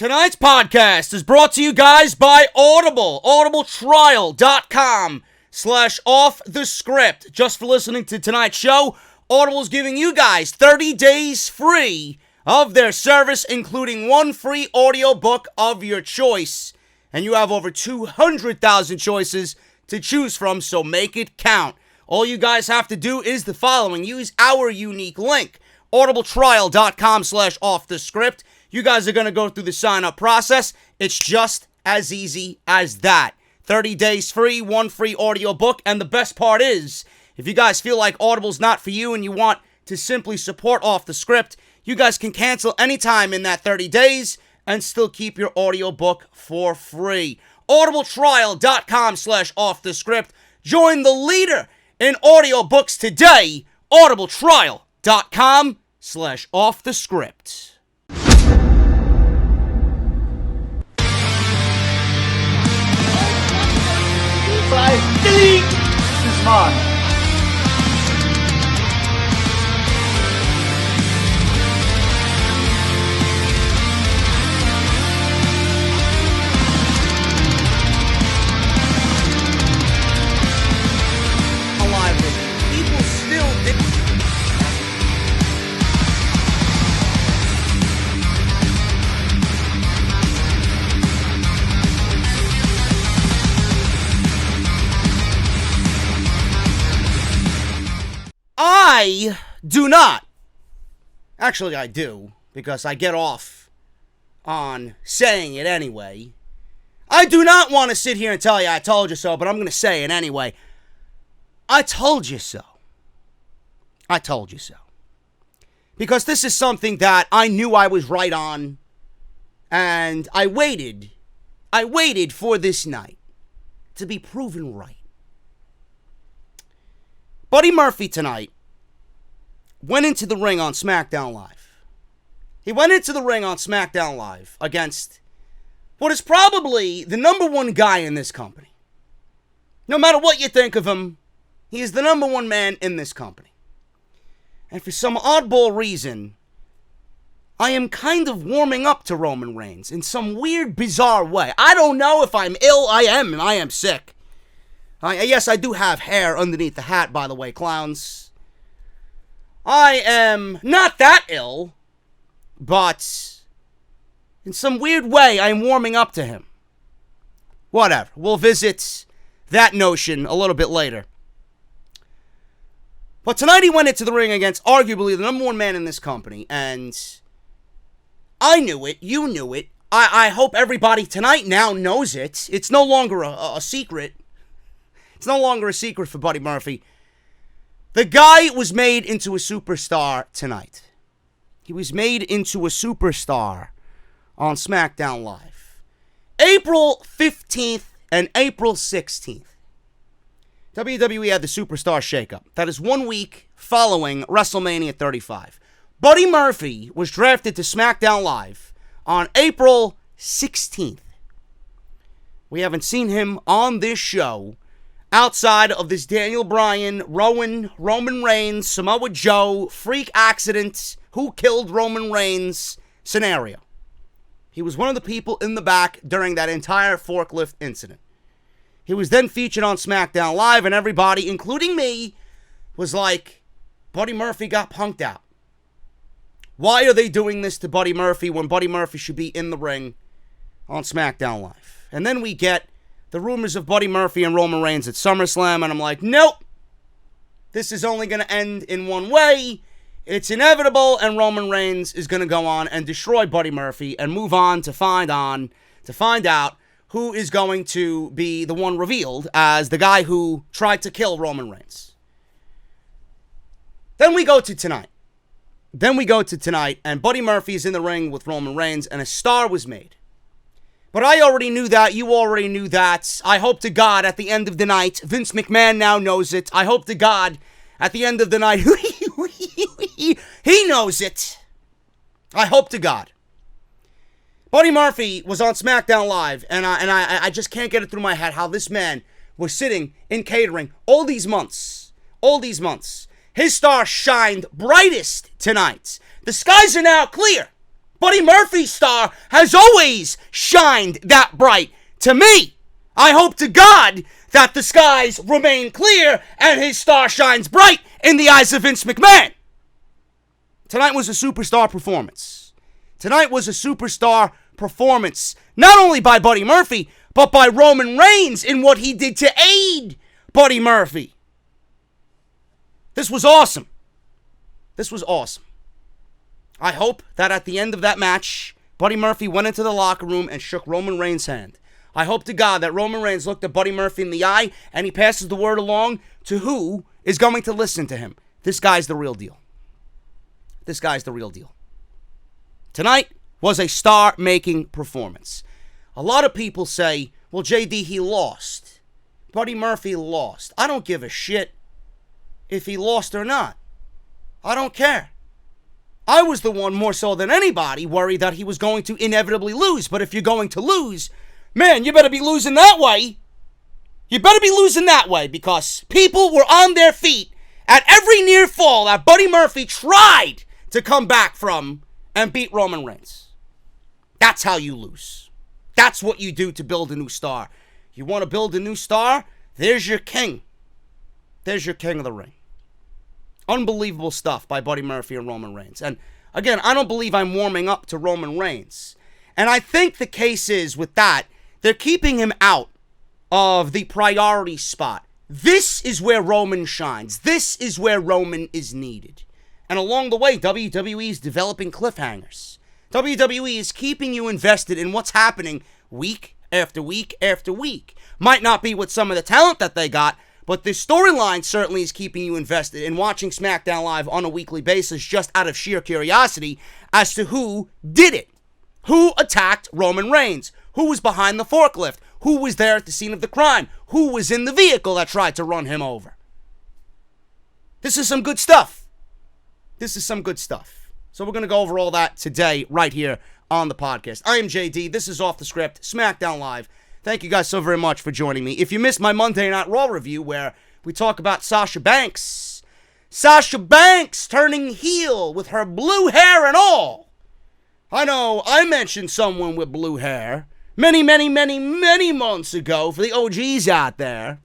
Tonight's podcast is brought to you guys by Audible. audibletrial.com/offthescript. Just for listening to tonight's show, Audible's giving you guys 30 days free of their service, including one free audiobook of your choice. And you have over 200,000 choices to choose from, so make it count. All you guys have to do is the following. Use our unique link, audibletrial.com/offthescript. You guys are going to go through the sign-up process. It's just as easy as that. 30 days free, one free audiobook, and the best part is, if you guys feel like Audible's not for you and you want to simply support Off the Script, you guys can cancel anytime in that 30 days and still keep your audiobook for free. audibletrial.com/offthescript. Join the leader in audiobooks today, audibletrial.com/offthescript. Delete this mark. Alive with it. People still didn't. I do not. Actually, I do, because I get off on saying it anyway. I do not want to sit here and tell you I told you so, but I'm going to say it anyway. I told you so. I told you so. Because this is something that I knew I was right on, and I waited for this night to be proven right. Buddy Murphy tonight went into the ring on SmackDown Live. He went into the ring on SmackDown Live against what is probably the number one guy in this company. No matter what you think of him, he is the number one man in this company. And for some oddball reason, I am kind of warming up to Roman Reigns in some weird, bizarre way. I don't know if I'm ill. I am sick. Yes, I do have hair underneath the hat, by the way, clowns. I am not that ill, but in some weird way, I'm warming up to him. Whatever. We'll visit that notion a little bit later. But tonight he went into the ring against arguably the number one man in this company, and I knew it. You knew it. I hope everybody tonight now knows it. It's no longer a secret. It's no longer a secret for Buddy Murphy. The guy was made into a superstar tonight. He was made into a superstar on SmackDown Live. April 15th and April 16th. WWE had the Superstar Shakeup. That is 1 week following WrestleMania 35. Buddy Murphy was drafted to SmackDown Live on April 16th. We haven't seen him on this show outside of this Daniel Bryan, Roman Reigns, Samoa Joe, freak accident, who killed Roman Reigns scenario. He was one of the people in the back during that entire forklift incident. He was then featured on SmackDown Live, and everybody, including me, was like, Buddy Murphy got punked out. Why are they doing this to Buddy Murphy when Buddy Murphy should be in the ring on SmackDown Live? And then we get the rumors of Buddy Murphy and Roman Reigns at SummerSlam, and I'm like, nope. This is only going to end in one way. It's inevitable, and Roman Reigns is going to go on and destroy Buddy Murphy and move on to find out who is going to be the one revealed as the guy who tried to kill Roman Reigns. Then we go to tonight. And Buddy Murphy is in the ring with Roman Reigns, and a star was made. But I already knew that. You already knew that. I hope to God at the end of the night, Vince McMahon now knows it. I hope to God at the end of the night, he knows it. I hope to God. Buddy Murphy was on SmackDown Live, and I just can't get it through my head how this man was sitting in catering all these months. His star shined brightest tonight. The skies are now clear. Buddy Murphy's star has always shined that bright. To me, I hope to God that the skies remain clear and his star shines bright in the eyes of Vince McMahon. Tonight was a superstar performance. Tonight was a superstar performance, not only by Buddy Murphy, but by Roman Reigns in what he did to aid Buddy Murphy. This was awesome. This was awesome. I hope that at the end of that match, Buddy Murphy went into the locker room and shook Roman Reigns' hand. I hope to God that Roman Reigns looked at Buddy Murphy in the eye and he passes the word along to who is going to listen to him. This guy's the real deal. This guy's the real deal. Tonight was a star-making performance. A lot of people say, well, JD, he lost. Buddy Murphy lost. I don't give a shit if he lost or not. I don't care. I was the one more so than anybody worried that he was going to inevitably lose. But if you're going to lose, man, you better be losing that way. You better be losing that way because people were on their feet at every near fall that Buddy Murphy tried to come back from and beat Roman Reigns. That's how you lose. That's what you do to build a new star. You want to build a new star? There's your king. There's your king of the ring. Unbelievable stuff by Buddy Murphy and Roman Reigns. And again, I don't believe I'm warming up to Roman Reigns. And I think the case is with that, they're keeping him out of the priority spot. This is where Roman shines. This is where Roman is needed. And along the way, WWE is developing cliffhangers. WWE is keeping you invested in what's happening week after week after week. Might not be with some of the talent that they got, but the storyline certainly is keeping you invested in watching SmackDown Live on a weekly basis just out of sheer curiosity as to who did it. Who attacked Roman Reigns? Who was behind the forklift? Who was there at the scene of the crime? Who was in the vehicle that tried to run him over? This is some good stuff. This is some good stuff. So we're going to go over all that today right here on the podcast. I am JD. This is Off the Script, SmackDown Live. Thank you guys so very much for joining me. If you missed my Monday Night Raw review where we talk about Sasha Banks turning heel with her blue hair and all. I know I mentioned someone with blue hair many months ago for the OGs out there.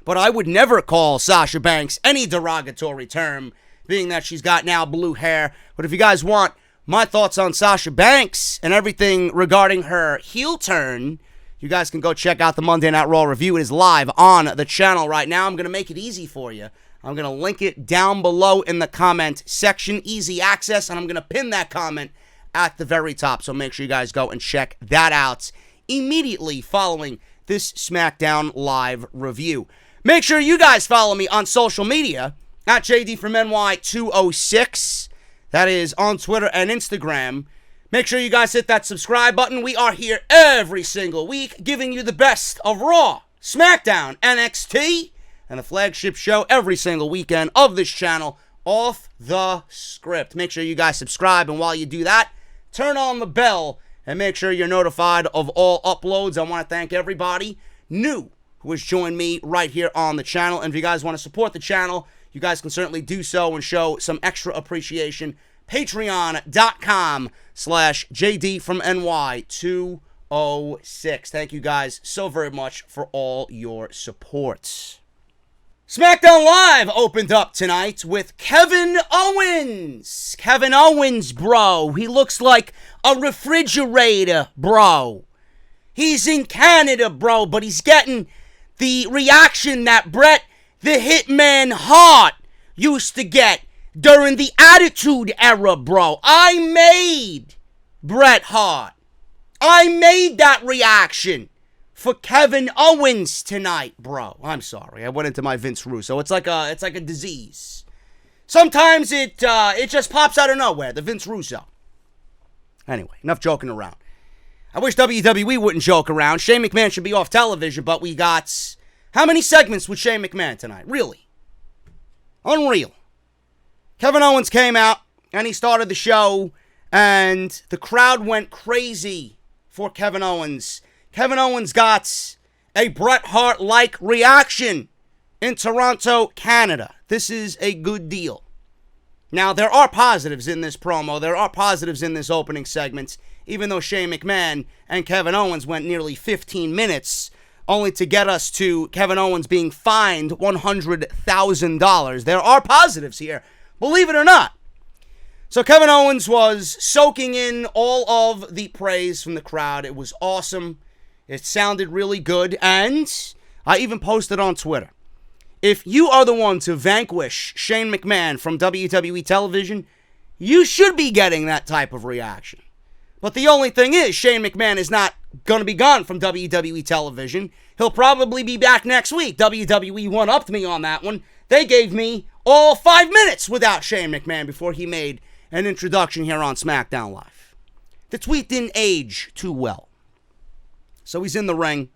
But I would never call Sasha Banks any derogatory term, being that she's got now blue hair. But if you guys want my thoughts on Sasha Banks and everything regarding her heel turn, you guys can go check out the Monday Night Raw review. It is live on the channel right now. I'm going to make it easy for you. I'm going to link it down below in the comment section. Easy access, and I'm going to pin that comment at the very top. So make sure you guys go and check that out immediately following this SmackDown Live review. Make sure you guys follow me on social media at JD from NY206. That is on Twitter and Instagram. Make sure you guys hit that subscribe button. We are here every single week giving you the best of Raw, SmackDown, NXT, and the flagship show every single weekend of this channel, Off the Script. Make sure you guys subscribe, and while you do that, turn on the bell and make sure you're notified of all uploads. I want to thank everybody new who has joined me right here on the channel. And if you guys want to support the channel, you guys can certainly do so and show some extra appreciation. Patreon.com/JD from NY206. Thank you guys so very much for all your support. SmackDown Live opened up tonight with Kevin Owens. Kevin Owens, bro. He looks like a refrigerator, bro. He's in Canada, bro, but he's getting the reaction that Bret the Hitman Hart used to get during the Attitude Era, bro. I made Bret Hart. I made that reaction for Kevin Owens tonight, bro. I'm sorry. I went into my Vince Russo. It's like a disease. Sometimes it just pops out of nowhere, the Vince Russo. Anyway, enough joking around. I wish WWE wouldn't joke around. Shane McMahon should be off television, but we got how many segments with Shane McMahon tonight? Really? Unreal. Kevin Owens came out, and he started the show, and the crowd went crazy for Kevin Owens. Kevin Owens got a Bret Hart-like reaction in Toronto, Canada. This is a good deal. Now, there are positives in this promo. There are positives in this opening segment, even though Shane McMahon and Kevin Owens went nearly 15 minutes, only to get us to Kevin Owens being fined $100,000. There are positives here, believe it or not. So Kevin Owens was soaking in all of the praise from the crowd. It was awesome. It sounded really good, and I even posted on Twitter. If you are the one to vanquish Shane McMahon from WWE television, you should be getting that type of reaction. But the only thing is, Shane McMahon is not going to be gone from WWE television. He'll probably be back next week. WWE one-upped me on that one. They gave me all 5 minutes without Shane McMahon before he made an introduction here on SmackDown Live. The tweet didn't age too well. So he's in the ring,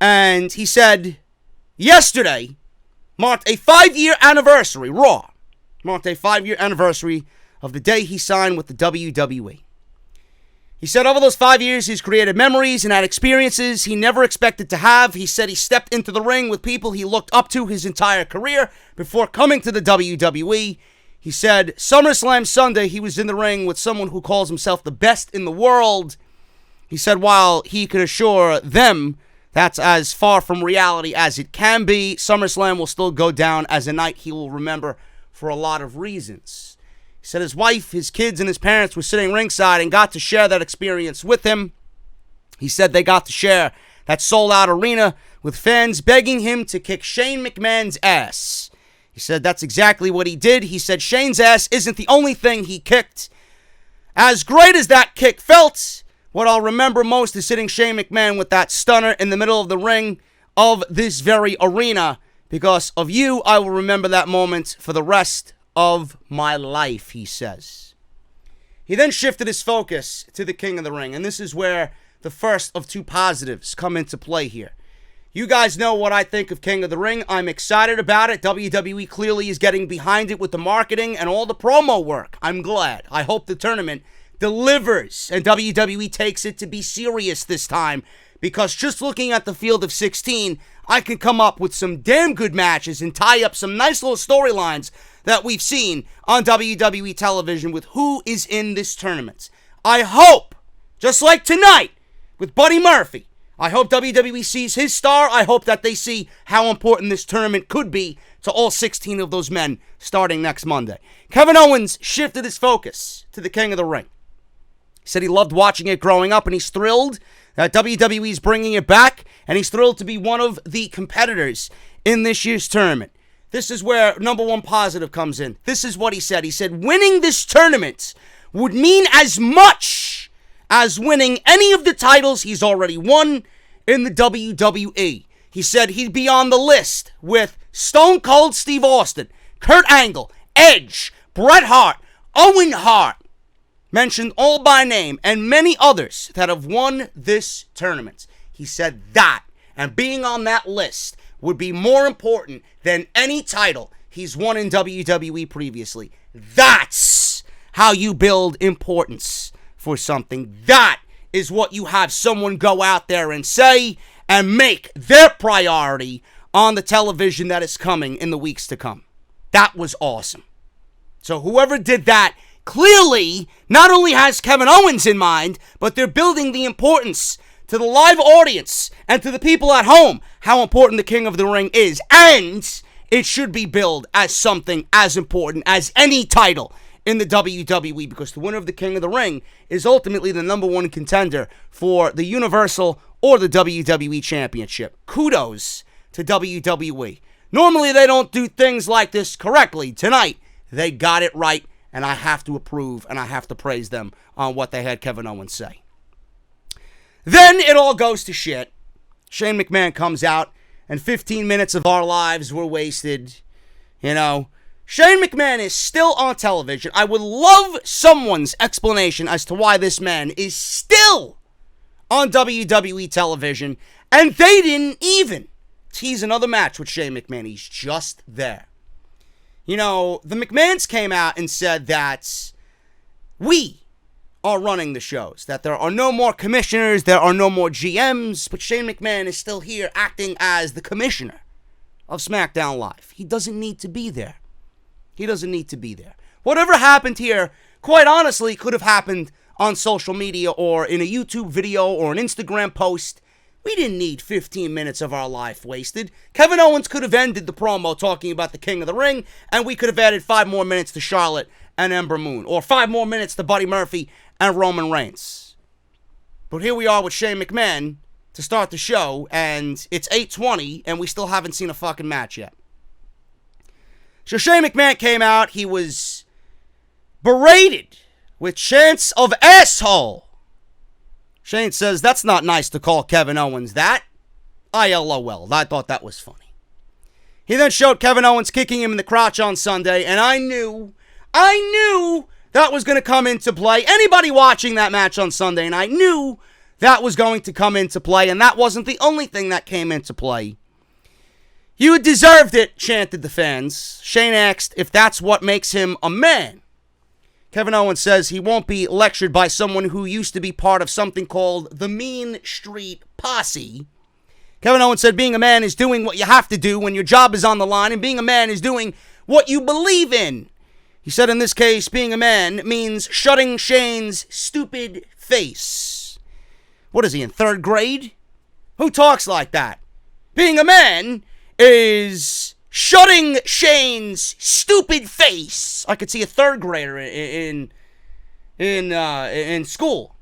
and he said, yesterday marked a 5-year anniversary, Raw marked a 5-year anniversary of the day he signed with the WWE. He said over those 5 years, he's created memories and had experiences he never expected to have. He said he stepped into the ring with people he looked up to his entire career before coming to the WWE. He said, SummerSlam Sunday, he was in the ring with someone who calls himself the best in the world. He said while he could assure them that's as far from reality as it can be, SummerSlam will still go down as a night he will remember for a lot of reasons. He said his wife, his kids, and his parents were sitting ringside and got to share that experience with him. He said they got to share that sold-out arena with fans begging him to kick Shane McMahon's ass. He said that's exactly what he did. He said Shane's ass isn't the only thing he kicked. As great as that kick felt, what I'll remember most is sitting Shane McMahon with that stunner in the middle of the ring of this very arena. Because of you, I will remember that moment for the rest of my life, he says. He then shifted his focus to the King of the Ring, and this is where the first of two positives come into play here. You guys know what I think of King of the Ring. I'm excited about it. WWE clearly is getting behind it with the marketing and all the promo work. I'm glad. I hope the tournament delivers and WWE takes it to be serious this time, because just looking at the field of 16, I can come up with some damn good matches and tie up some nice little storylines that we've seen on WWE television with who is in this tournament. I hope, just like tonight with Buddy Murphy, I hope WWE sees his star. I hope that they see how important this tournament could be to all 16 of those men starting next Monday. Kevin Owens shifted his focus to the King of the Ring. He said he loved watching it growing up, and he's thrilled that WWE is bringing it back, and he's thrilled to be one of the competitors in this year's tournament. This is where number one positive comes in. This is what he said. He said winning this tournament would mean as much as winning any of the titles he's already won in the WWE. He said he'd be on the list with Stone Cold Steve Austin, Kurt Angle, Edge, Bret Hart, Owen Hart, mentioned all by name, and many others that have won this tournament. He said that, and being on that list would be more important than any title he's won in WWE previously. That's how you build importance for something. That is what you have someone go out there and say and make their priority on the television that is coming in the weeks to come. That was awesome. So whoever did that clearly not only has Kevin Owens in mind, but they're building the importance to the live audience and to the people at home how important the King of the Ring is. And it should be billed as something as important as any title in the WWE, because the winner of the King of the Ring is ultimately the number one contender for the Universal or the WWE Championship. Kudos to WWE. Normally they don't do things like this correctly. Tonight, they got it right, and I have to approve and I have to praise them on what they had Kevin Owens say. Then it all goes to shit. Shane McMahon comes out, and 15 minutes of our lives were wasted. You know, Shane McMahon is still on television. I would love someone's explanation as to why this man is still on WWE television, and they didn't even tease another match with Shane McMahon. He's just there. You know, the McMahons came out and said that we are running the shows, that there are no more commissioners, there are no more GMs, but Shane McMahon is still here acting as the commissioner of SmackDown Live. He doesn't need to be there. He doesn't need to be there. Whatever happened here, quite honestly, could have happened on social media or in a YouTube video or an Instagram post. We didn't need 15 minutes of our life wasted. Kevin Owens could have ended the promo talking about the King of the Ring, and we could have added 5 more minutes to Charlotte and Ember Moon, or 5 more minutes to Buddy Murphy and Roman Reigns. But here we are with Shane McMahon to start the show, and it's 8:20, and we still haven't seen a fucking match yet. So Shane McMahon came out, he was berated with chants of asshole. Shane says, that's not nice to call Kevin Owens that. ILOL. I thought that was funny. He then showed Kevin Owens kicking him in the crotch on Sunday, and I knew that was going to come into play. Anybody watching that match on Sunday, and I knew that was going to come into play, and that wasn't the only thing that came into play. You deserved it, chanted the fans. Shane asked if that's what makes him a man. Kevin Owens says he won't be lectured by someone who used to be part of something called the Mean Street Posse. Kevin Owens said being a man is doing what you have to do when your job is on the line, and being a man is doing what you believe in. He said in this case, being a man means shutting Shane's stupid face. What is he, in 3rd grade? Who talks like that? Being a man is shutting Shane's stupid face. I could see a 3rd grader in school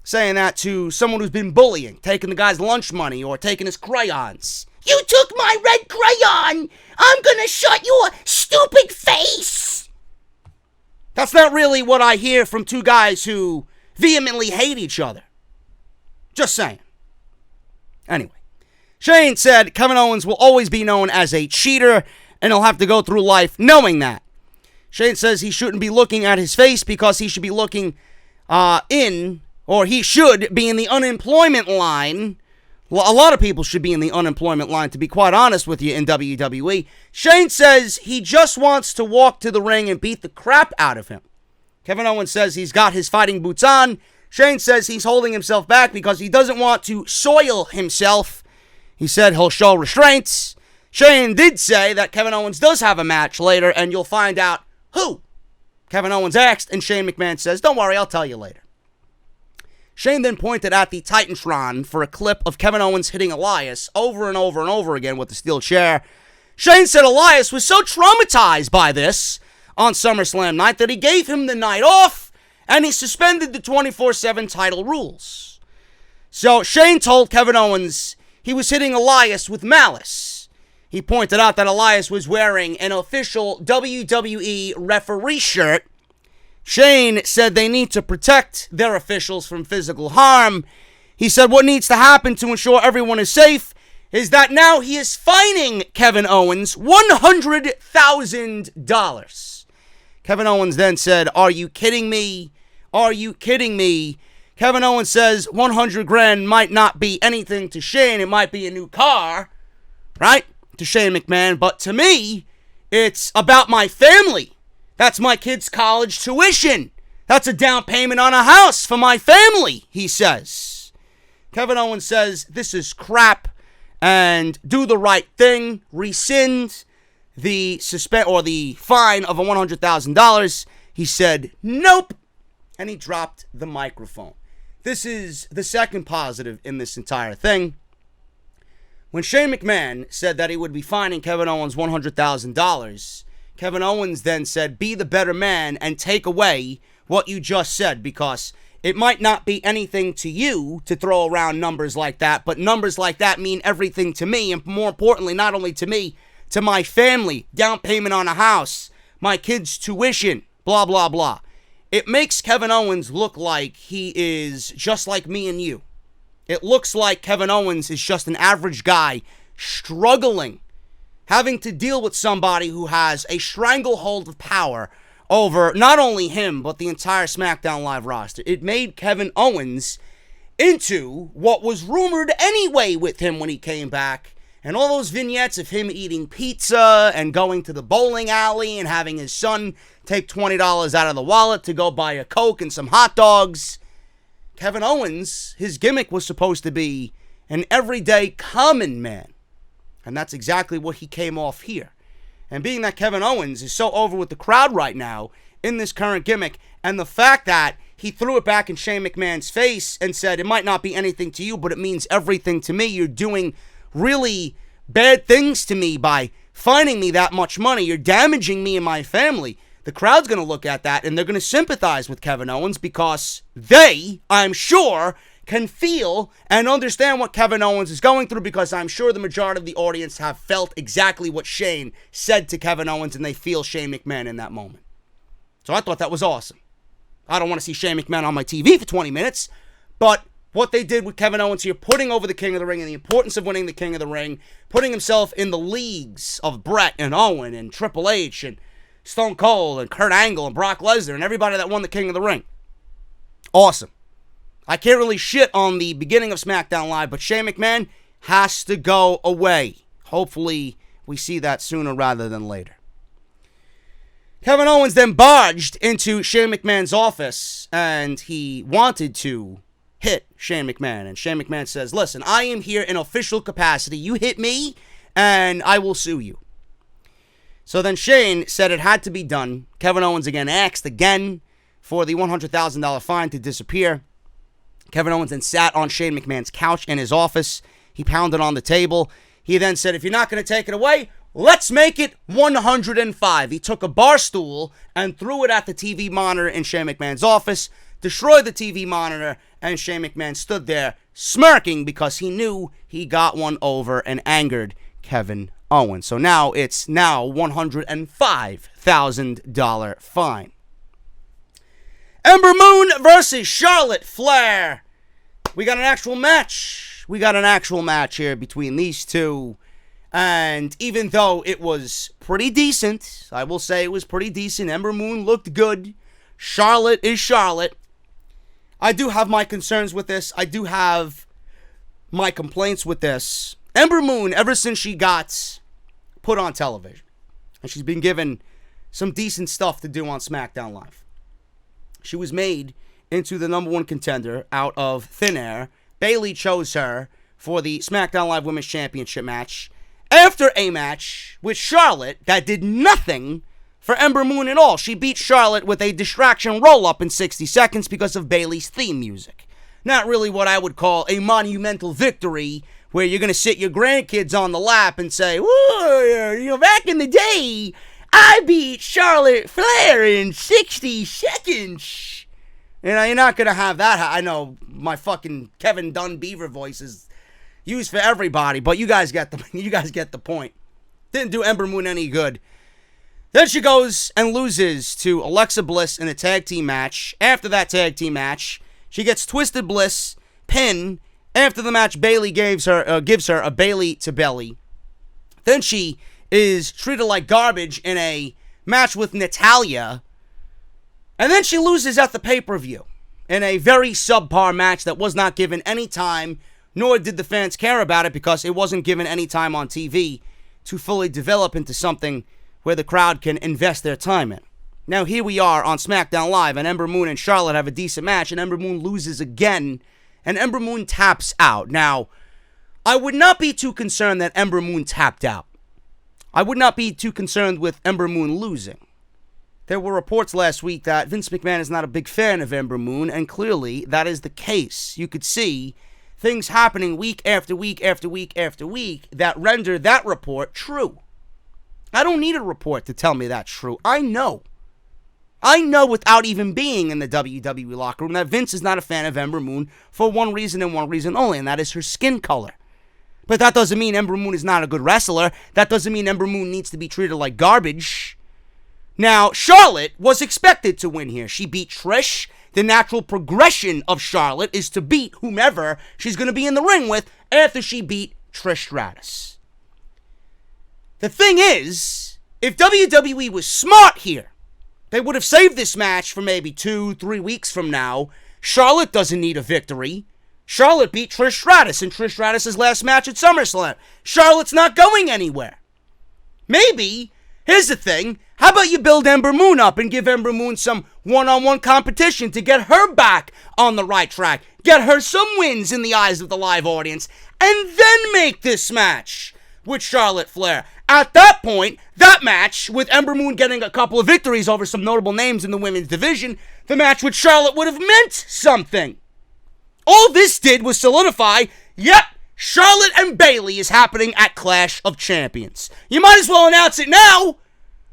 saying that to someone who's been bullying, taking the guy's lunch money or taking his crayons. You took my red crayon! I'm gonna shut your stupid face! That's not really what I hear from two guys who vehemently hate each other. Just saying. Anyway, Shane said Kevin Owens will always be known as a cheater, and he'll have to go through life knowing that. Shane says he shouldn't be looking at his face because he should be looking he should be in the unemployment line. Well, a lot of people should be in the unemployment line, to be quite honest with you, in WWE. Shane says he just wants to walk to the ring and beat the crap out of him. Kevin Owens says he's got his fighting boots on. Shane says he's holding himself back because he doesn't want to soil himself. He said he'll show restraints. Shane did say that Kevin Owens does have a match later, and you'll find out who. Kevin Owens asked, and Shane McMahon says, don't worry, I'll tell you later. Shane then pointed at the Titantron for a clip of Kevin Owens hitting Elias over and over and over again with the steel chair. Shane said Elias was so traumatized by this on SummerSlam night that he gave him the night off, and he suspended the 24/7 title rules. So Shane told Kevin Owens he was hitting Elias with malice. He pointed out that Elias was wearing an official WWE referee shirt. Shane said they need to protect their officials from physical harm. He said what needs to happen to ensure everyone is safe is that now he is fining Kevin Owens $100,000. Kevin Owens then said, are you kidding me? Are you kidding me? Kevin Owens says 100 grand might not be anything to Shane. It might be a new car, right? To Shane McMahon. But to me, it's about my family. That's my kid's college tuition. That's a down payment on a house for my family, he says. Kevin Owens says this is crap and do the right thing. Rescind the fine of $100,000. He said nope, and he dropped the microphone. This is the second positive in this entire thing. When Shane McMahon said that he would be fining Kevin Owens $100,000, Kevin Owens then said, be the better man and take away what you just said, because it might not be anything to you to throw around numbers like that, but numbers like that mean everything to me, and more importantly, not only to me, to my family, down payment on a house, my kids' tuition, blah, blah, blah. It makes Kevin Owens look like he is just like me and you. It looks like Kevin Owens is just an average guy struggling, having to deal with somebody who has a stranglehold of power over not only him, but the entire SmackDown Live roster. It made Kevin Owens into what was rumored anyway with him when he came back. And all those vignettes of him eating pizza and going to the bowling alley and having his son take $20 out of the wallet to go buy a Coke and some hot dogs. Kevin Owens, his gimmick was supposed to be an everyday common man. And that's exactly what he came off here. And being that Kevin Owens is so over with the crowd right now, in this current gimmick. And the fact that he threw it back in Shane McMahon's face and said, it might not be anything to you, but it means everything to me. You're doing really bad things to me by fining me that much money. You're damaging me and my family. The crowd's going to look at that and they're going to sympathize with Kevin Owens because they, I'm sure, can feel and understand what Kevin Owens is going through, because I'm sure the majority of the audience have felt exactly what Shane said to Kevin Owens, and they feel Shane McMahon in that moment. So I thought that was awesome. I don't want to see Shane McMahon on my TV for 20 minutes, but what they did with Kevin Owens here, putting over the King of the Ring and the importance of winning the King of the Ring, putting himself in the leagues of Brett and Owen and Triple H and Stone Cold and Kurt Angle and Brock Lesnar and everybody that won the King of the Ring. Awesome. I can't really shit on the beginning of SmackDown Live, but Shane McMahon has to go away. Hopefully, we see that sooner rather than later. Kevin Owens then barged into Shane McMahon's office, and he wanted to hit Shane McMahon. And Shane McMahon says, listen, I am here in official capacity. You hit me, and I will sue you. So then Shane said it had to be done. Kevin Owens again asked again for the $100,000 fine to disappear. Kevin Owens then sat on Shane McMahon's couch in his office. He pounded on the table. He then said, if you're not going to take it away, let's make it 105. He took a bar stool and threw it at the TV monitor in Shane McMahon's office, destroyed the TV monitor, and Shane McMahon stood there smirking because he knew he got one over and angered Kevin Owens. So now it's $105,000 fine. Ember Moon versus Charlotte Flair. We got an actual match. We got an actual match here between these two. And even though it was pretty decent, I will say it was pretty decent. Ember Moon looked good. Charlotte is Charlotte. I do have my concerns with this. I do have my complaints with this. Ember Moon, ever since she got put on television, and she's been given some decent stuff to do on SmackDown Live. She was made into the number one contender out of thin air. Bayley chose her for the SmackDown Live Women's Championship match. After a match with Charlotte that did nothing for Ember Moon at all. She beat Charlotte with a distraction roll-up in 60 seconds because of Bayley's theme music. Not really what I would call a monumental victory where you're going to sit your grandkids on the lap and say, whoa, back in the day, I beat Charlotte Flair in 60 seconds. You're not going to have that. I know my fucking Kevin Dunn Beaver voice is used for everybody, but you guys get the point. Didn't do Ember Moon any good. Then she goes and loses to Alexa Bliss in a tag team match. After that tag team match, she gets Twisted Bliss pin. After the match, Bayley gives her a Bayley to belly. Then she is treated like garbage in a match with Natalia. And then she loses at the pay-per-view in a very subpar match that was not given any time, nor did the fans care about it because it wasn't given any time on TV to fully develop into something where the crowd can invest their time in. Now here we are on SmackDown Live, and Ember Moon and Charlotte have a decent match, and Ember Moon loses again, and Ember Moon taps out. Now, I would not be too concerned that Ember Moon tapped out. I would not be too concerned with Ember Moon losing. There were reports last week that Vince McMahon is not a big fan of Ember Moon, and clearly that is the case. You could see things happening week after week after week after week that render that report true. I don't need a report to tell me that's true. I know without even being in the WWE locker room that Vince is not a fan of Ember Moon for one reason and one reason only, and that is her skin color. But that doesn't mean Ember Moon is not a good wrestler. That doesn't mean Ember Moon needs to be treated like garbage. Now, Charlotte was expected to win here. She beat Trish. The natural progression of Charlotte is to beat whomever she's going to be in the ring with after she beat Trish Stratus. The thing is, if WWE was smart here, they would have saved this match for maybe 2-3 weeks from now. Charlotte doesn't need a victory. Charlotte beat Trish Stratus in Trish Stratus' last match at SummerSlam. Charlotte's not going anywhere. Maybe, here's the thing, how about you build Ember Moon up and give Ember Moon some one-on-one competition to get her back on the right track, get her some wins in the eyes of the live audience, and then make this match with Charlotte Flair. At that point, that match, with Ember Moon getting a couple of victories over some notable names in the women's division, the match with Charlotte would have meant something. All this did was solidify, yep, Charlotte and Bayley is happening at Clash of Champions. You might as well announce it now.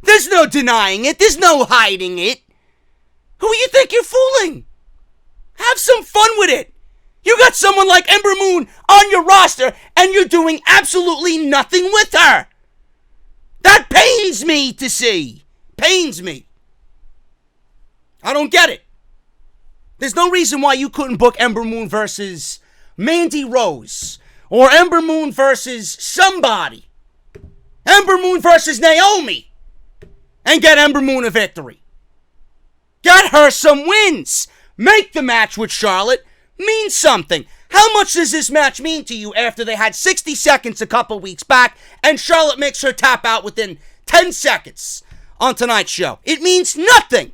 There's no denying it. There's no hiding it. Who do you think you're fooling? Have some fun with it. You got someone like Ember Moon on your roster, and you're doing absolutely nothing with her. That pains me to see. Pains me. I don't get it. There's no reason why you couldn't book Ember Moon versus Mandy Rose, or Ember Moon versus somebody. Ember Moon versus Naomi, and get Ember Moon a victory. Get her some wins. Make the match with Charlotte mean something. How much does this match mean to you after they had 60 seconds a couple weeks back and Charlotte makes her tap out within 10 seconds on tonight's show? It means nothing.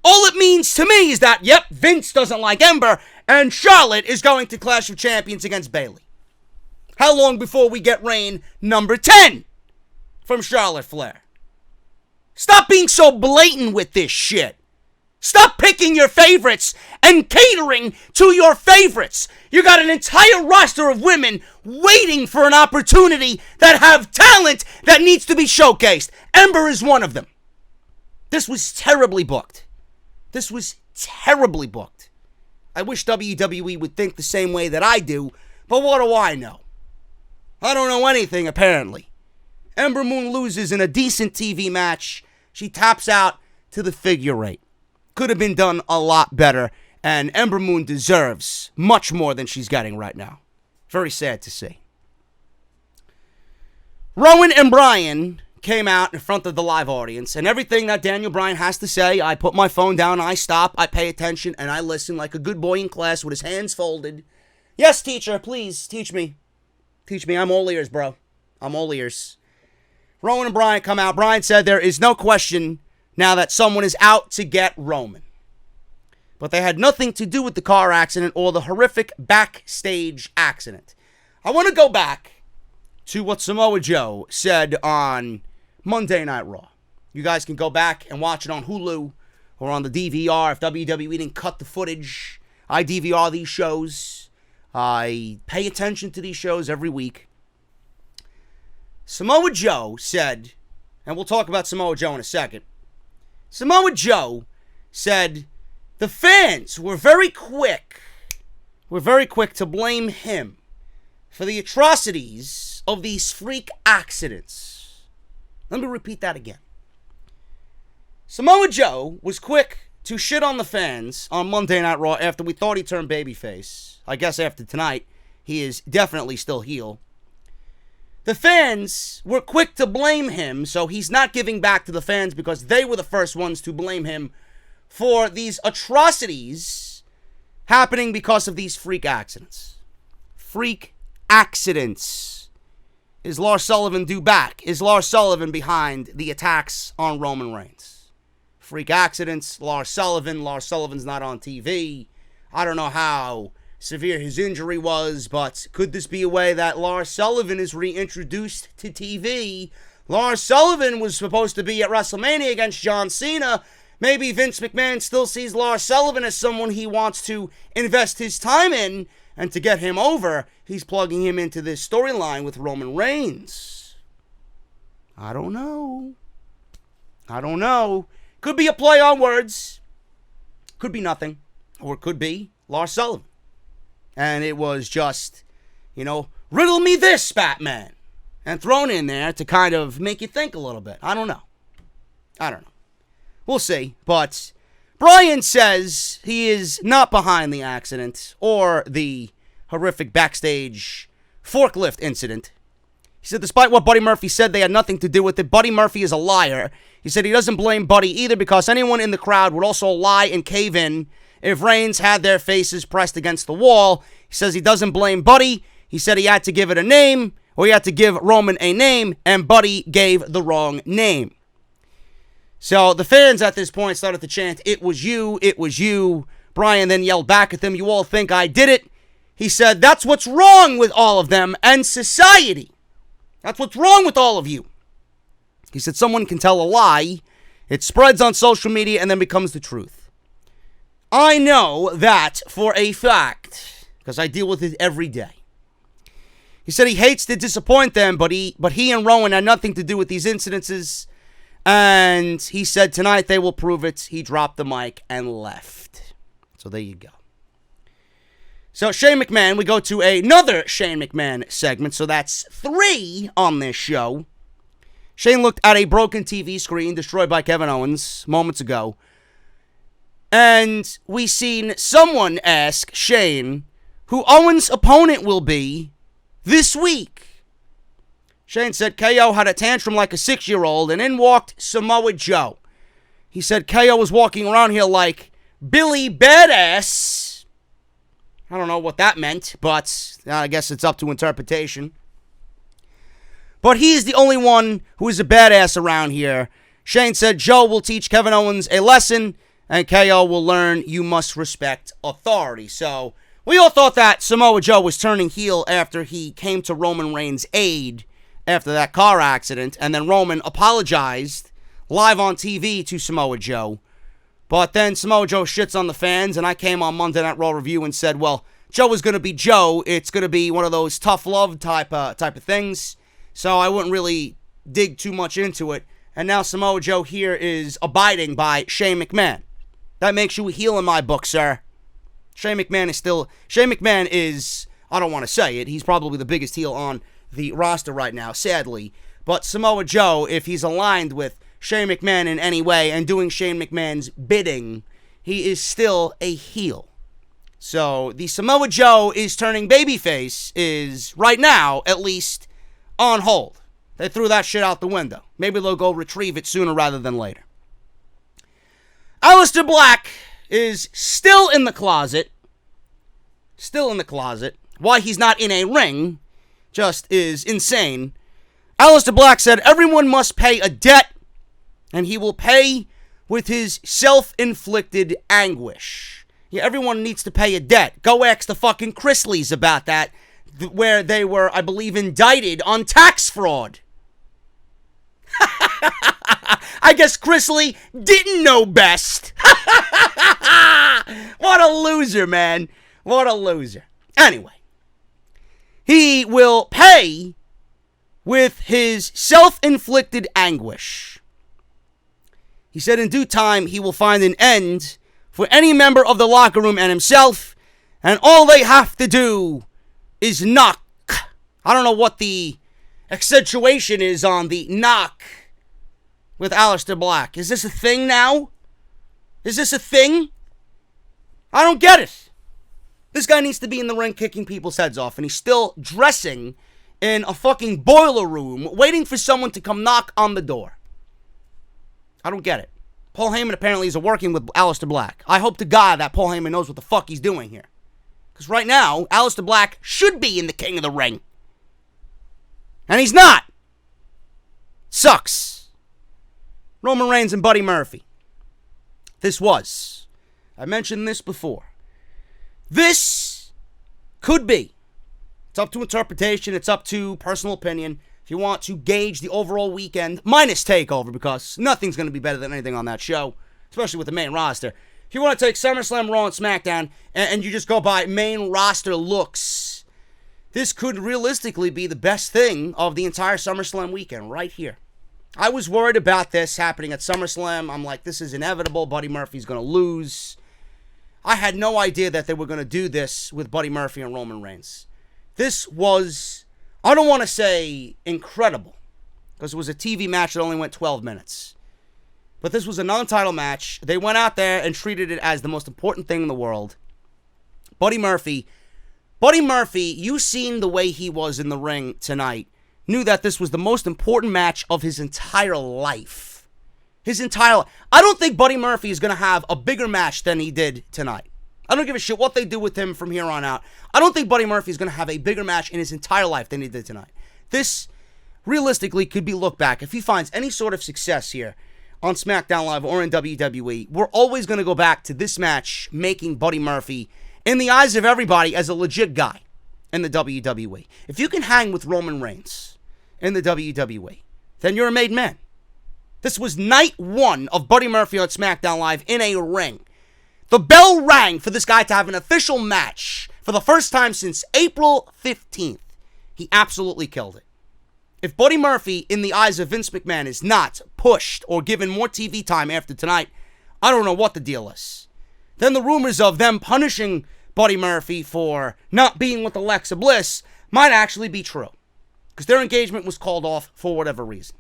All it means to me is that, yep, Vince doesn't like Ember and Charlotte is going to Clash of Champions against Bayley. How long before we get reign number 10 from Charlotte Flair? Stop being so blatant with this shit. Stop picking your favorites and catering to your favorites. You got an entire roster of women waiting for an opportunity that have talent that needs to be showcased. Ember is one of them. This was terribly booked. This was terribly booked. I wish WWE would think the same way that I do, but what do I know? I don't know anything, apparently. Ember Moon loses in a decent TV match. She taps out to the figure eight. Could have been done a lot better, and Ember Moon deserves much more than she's getting right now. Very sad to see. Rowan and Bryan came out in front of the live audience, and everything that Daniel Bryan has to say, I put my phone down, I stop, I pay attention, and I listen like a good boy in class with his hands folded. Yes, teacher, please, teach me. Teach me, I'm all ears, bro. I'm all ears. Rowan and Bryan come out. Bryan said there is no question now that someone is out to get Roman. But they had nothing to do with the car accident or the horrific backstage accident. I want to go back to what Samoa Joe said on Monday Night Raw. You guys can go back and watch it on Hulu or on the DVR if WWE didn't cut the footage. I DVR these shows. I pay attention to these shows every week. Samoa Joe said, and we'll talk about Samoa Joe in a second. Samoa Joe said the fans were very quick to blame him for the atrocities of these freak accidents. Let me repeat that again. Samoa Joe was quick to shit on the fans on Monday Night Raw after we thought he turned babyface. I guess after tonight, he is definitely still heel. The fans were quick to blame him, so he's not giving back to the fans because they were the first ones to blame him for these atrocities happening because of these freak accidents. Freak accidents. Is Lars Sullivan due back? Is Lars Sullivan behind the attacks on Roman Reigns? Freak accidents, Lars Sullivan. Lars Sullivan's not on TV. I don't know how severe his injury was, but could this be a way that Lars Sullivan is reintroduced to TV? Lars Sullivan was supposed to be at WrestleMania against John Cena. Maybe Vince McMahon still sees Lars Sullivan as someone he wants to invest his time in, and to get him over, he's plugging him into this storyline with Roman Reigns. I don't know. Could be a play on words. Could be nothing. Or it could be Lars Sullivan. And it was just, riddle me this, Batman. And thrown in there to kind of make you think a little bit. I don't know. We'll see. But Bryan says he is not behind the accident or the horrific backstage forklift incident. He said despite what Buddy Murphy said, they had nothing to do with it. Buddy Murphy is a liar. He said he doesn't blame Buddy either because anyone in the crowd would also lie and cave in if Reigns had their faces pressed against the wall. He says he doesn't blame Buddy. He said he had to give it a name, or he had to give Roman a name, and Buddy gave the wrong name. So the fans at this point started to chant, "It was you, it was you." Bryan then yelled back at them, "You all think I did it." He said, "That's what's wrong with all of them and society." That's what's wrong with all of you. He said someone can tell a lie, it spreads on social media, and then becomes the truth. I know that for a fact, because I deal with it every day. He said he hates to disappoint them, but he and Rowan had nothing to do with these incidences. And he said tonight they will prove it. He dropped the mic and left. So there you go. So Shane McMahon, we go to another Shane McMahon segment. So that's 3 on this show. Shane looked at a broken TV screen destroyed by Kevin Owens moments ago. And we seen someone ask Shane who Owens' opponent will be this week. Shane said KO had a tantrum like a 6-year-old, and in walked Samoa Joe. He said KO was walking around here like Billy Badass. I don't know what that meant, but I guess it's up to interpretation. But he's the only one who is a badass around here. Shane said Joe will teach Kevin Owens a lesson, and KO will learn you must respect authority. So we all thought that Samoa Joe was turning heel after he came to Roman Reigns' aid after that car accident, and then Roman apologized live on TV to Samoa Joe. But then Samoa Joe shits on the fans, and I came on Monday Night Raw Review and said, well, Joe is going to be Joe. It's going to be one of those tough love type of things, so I wouldn't really dig too much into it. And now Samoa Joe here is abiding by Shane McMahon. That makes you a heel in my book, sir. Shane McMahon is, I don't want to say it, he's probably the biggest heel on the roster right now, sadly. But Samoa Joe, if he's aligned with Shane McMahon in any way and doing Shane McMahon's bidding, he is still a heel. So the Samoa Joe is turning babyface is, right now, at least, on hold. They threw that shit out the window. Maybe they'll go retrieve it sooner rather than later. Alistair Black is still in the closet. Still in the closet. Why he's not in a ring just is insane. Alistair Black said everyone must pay a debt, and he will pay with his self-inflicted anguish. Yeah, everyone needs to pay a debt. Go ask the fucking Chrisleys about that, where they were, I believe, indicted on tax fraud. I guess Chrisley didn't know best. What a loser, man. What a loser. Anyway, he will pay with his self-inflicted anguish. He said in due time he will find an end for any member of the locker room and himself, and all they have to do is knock. I don't know what the accentuation is on the knock with Alistair Black. Is this a thing now? Is this a thing? I don't get it. This guy needs to be in the ring kicking people's heads off, and he's still dressing in a fucking boiler room waiting for someone to come knock on the door. I don't get it. Paul Heyman apparently is working with Alistair Black. I hope to God that Paul Heyman knows what the fuck he's doing here. Because right now, Alistair Black should be in the King of the Ring. And he's not. Sucks. Roman Reigns and Buddy Murphy. I mentioned this before. This could be. It's up to interpretation. It's up to personal opinion. If you want to gauge the overall weekend, minus TakeOver, because nothing's going to be better than anything on that show, especially with the main roster. If you want to take SummerSlam, Raw, and SmackDown, and you just go by main roster looks, this could realistically be the best thing of the entire SummerSlam weekend right here. I was worried about this happening at SummerSlam. I'm like, this is inevitable. Buddy Murphy's going to lose. I had no idea that they were going to do this with Buddy Murphy and Roman Reigns. This was, I don't want to say incredible, because it was a TV match that only went 12 minutes. But this was a non-title match. They went out there and treated it as the most important thing in the world. Buddy Murphy, you seen the way he was in the ring tonight, knew that this was the most important match of his entire life. I don't think Buddy Murphy is going to have a bigger match than he did tonight. I don't give a shit what they do with him from here on out. I don't think Buddy Murphy is going to have a bigger match in his entire life than he did tonight. This, realistically, could be looked back. If he finds any sort of success here on SmackDown Live or in WWE, we're always going to go back to this match making Buddy Murphy, in the eyes of everybody, as a legit guy in the WWE. If you can hang with Roman Reigns, in the WWE, then you're a made man. This was night one of Buddy Murphy on SmackDown Live in a ring. The bell rang for this guy to have an official match for the first time since April 15th. He absolutely killed it. If Buddy Murphy, in the eyes of Vince McMahon, is not pushed or given more TV time after tonight, I don't know what the deal is. Then the rumors of them punishing Buddy Murphy for not being with Alexa Bliss might actually be true, because their engagement was called off for whatever reason.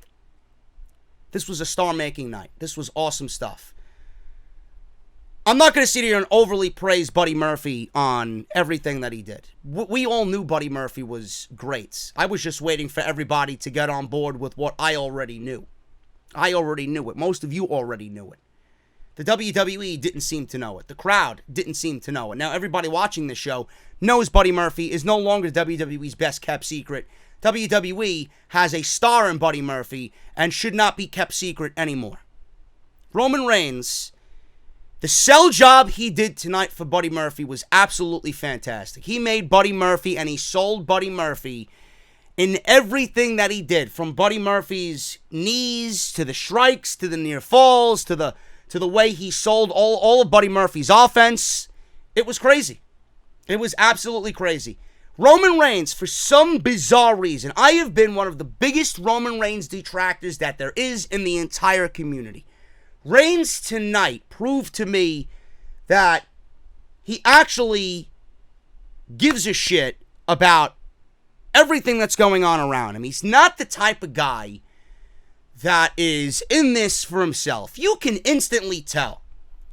This was a star-making night. This was awesome stuff. I'm not going to sit here and overly praise Buddy Murphy on everything that he did. We all knew Buddy Murphy was great. I was just waiting for everybody to get on board with what I already knew. I already knew it. Most of you already knew it. The WWE didn't seem to know it. The crowd didn't seem to know it. Now, everybody watching this show knows Buddy Murphy is no longer WWE's best-kept secret. WWE has a star in Buddy Murphy and should not be kept secret anymore. Roman Reigns, the sell job he did tonight for Buddy Murphy was absolutely fantastic. He made Buddy Murphy and he sold Buddy Murphy in everything that he did, from Buddy Murphy's knees to the strikes to the near falls to the way he sold all of Buddy Murphy's offense. It was crazy. It was absolutely crazy. Roman Reigns, for some bizarre reason, I have been one of the biggest Roman Reigns detractors that there is in the entire community. Reigns tonight proved to me that he actually gives a shit about everything that's going on around him. He's not the type of guy that is in this for himself. You can instantly tell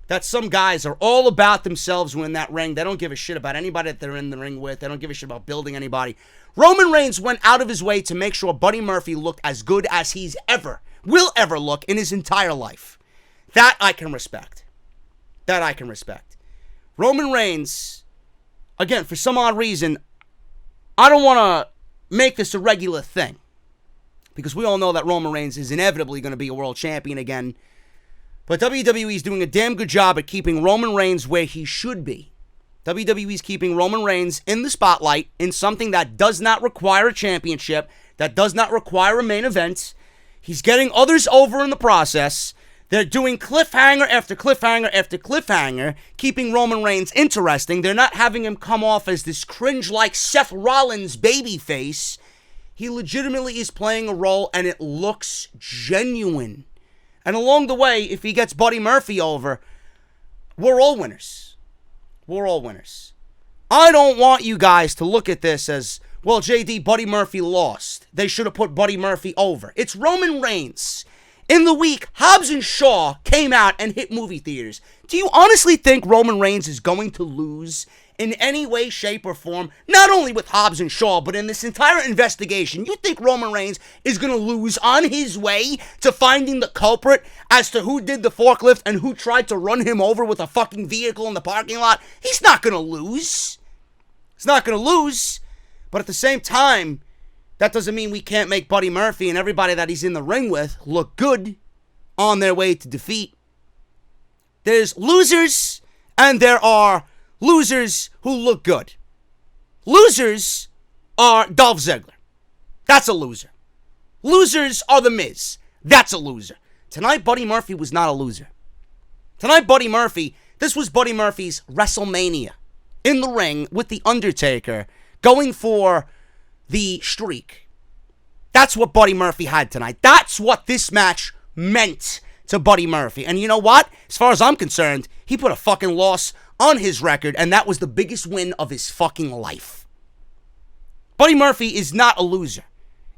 that some guys are all about themselves when in that ring. They don't give a shit about anybody that they're in the ring with. They don't give a shit about building anybody. Roman Reigns went out of his way to make sure Buddy Murphy looked as good as he's will ever look in his entire life. That I can respect. That I can respect. Roman Reigns, again, for some odd reason, I don't want to make this a regular thing, because we all know that Roman Reigns is inevitably going to be a world champion again. But WWE is doing a damn good job at keeping Roman Reigns where he should be. WWE is keeping Roman Reigns in the spotlight in something that does not require a championship, that does not require a main event. He's getting others over in the process. They're doing cliffhanger after cliffhanger after cliffhanger, keeping Roman Reigns interesting. They're not having him come off as this cringe-like Seth Rollins babyface. He legitimately is playing a role, and it looks genuine. And along the way, if he gets Buddy Murphy over, we're all winners. We're all winners. I don't want you guys to look at this as, well, JD, Buddy Murphy lost. They should have put Buddy Murphy over. It's Roman Reigns. In the week, Hobbs and Shaw came out and hit movie theaters. Do you honestly think Roman Reigns is going to lose in any way, shape, or form? Not only with Hobbs and Shaw, but in this entire investigation. You think Roman Reigns is going to lose on his way to finding the culprit as to who did the forklift and who tried to run him over with a fucking vehicle in the parking lot? He's not going to lose. He's not going to lose. But at the same time, that doesn't mean we can't make Buddy Murphy and everybody that he's in the ring with look good on their way to defeat. There's losers, and there are losers who look good. Losers are Dolph Ziggler. That's a loser. Losers are The Miz. That's a loser. Tonight, Buddy Murphy was not a loser. Tonight, this was Buddy Murphy's WrestleMania. In the ring with The Undertaker, going for the streak. That's what Buddy Murphy had tonight. That's what this match meant to Buddy Murphy. And you know what? As far as I'm concerned, he put a fucking loss on his record, and that was the biggest win of his fucking life. Buddy Murphy is not a loser.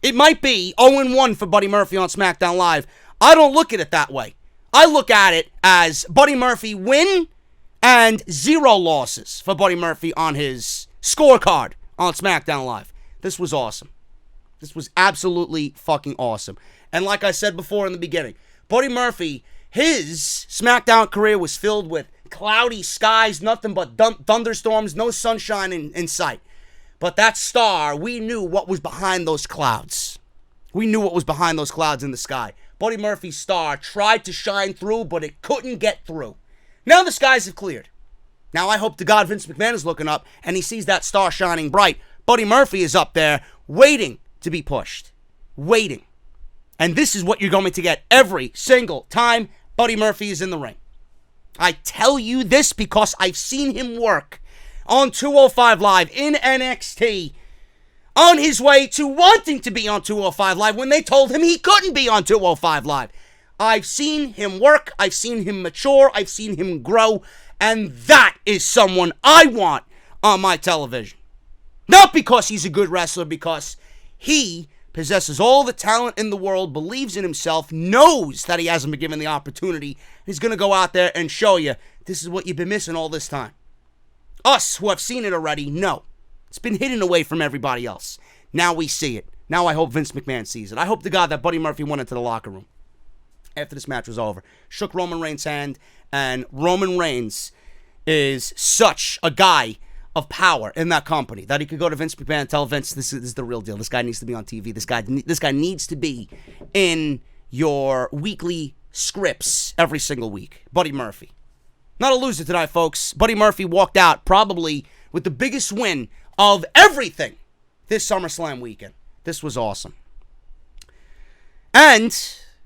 It might be 0-1 for Buddy Murphy on SmackDown Live. I don't look at it that way. I look at it as Buddy Murphy win and 0 losses for Buddy Murphy on his scorecard on SmackDown Live. This was awesome. This was absolutely fucking awesome. And like I said before in the beginning, Buddy Murphy, his SmackDown career was filled with cloudy skies, nothing but thunderstorms, no sunshine in sight. But that star, we knew what was behind those clouds. We knew what was behind those clouds in the sky. Buddy Murphy's star tried to shine through, but it couldn't get through. Now the skies have cleared. Now I hope to God Vince McMahon is looking up and he sees that star shining bright. Buddy Murphy is up there waiting to be pushed. waiting. And this is what you're going to get every single time Buddy Murphy is in the ring. I tell you this because I've seen him work on 205 Live in NXT on his way to wanting to be on 205 Live when they told him he couldn't be on 205 Live. I've seen him work. I've seen him mature. I've seen him grow. And that is someone I want on my television. Not because he's a good wrestler, because he possesses all the talent in the world, believes in himself, knows that he hasn't been given the opportunity. He's going to go out there and show you, this is what you've been missing all this time. Us, who have seen it already, know. It's been hidden away from everybody else. Now we see it. Now I hope Vince McMahon sees it. I hope to God that Buddy Murphy went into the locker room after this match was over, shook Roman Reigns' hand, and Roman Reigns is such a guy of power in that company that he could go to Vince McMahon and tell Vince, this is the real deal. This guy needs to be on TV. This guy needs to be in your weekly scripts every single week. Buddy Murphy. Not a loser tonight, folks. Buddy Murphy walked out probably with the biggest win of everything this SummerSlam weekend. This was awesome. And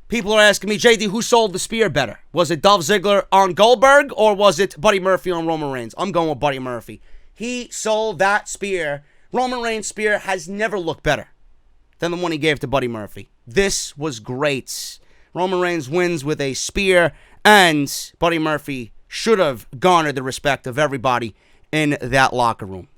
people are asking me, JD, who sold the spear better? Was it Dolph Ziggler on Goldberg, or was it Buddy Murphy on Roman Reigns? I'm going with Buddy Murphy. He sold that spear. Roman Reigns' spear has never looked better than the one he gave to Buddy Murphy. This was great. Roman Reigns wins with a spear, and Buddy Murphy should have garnered the respect of everybody in that locker room.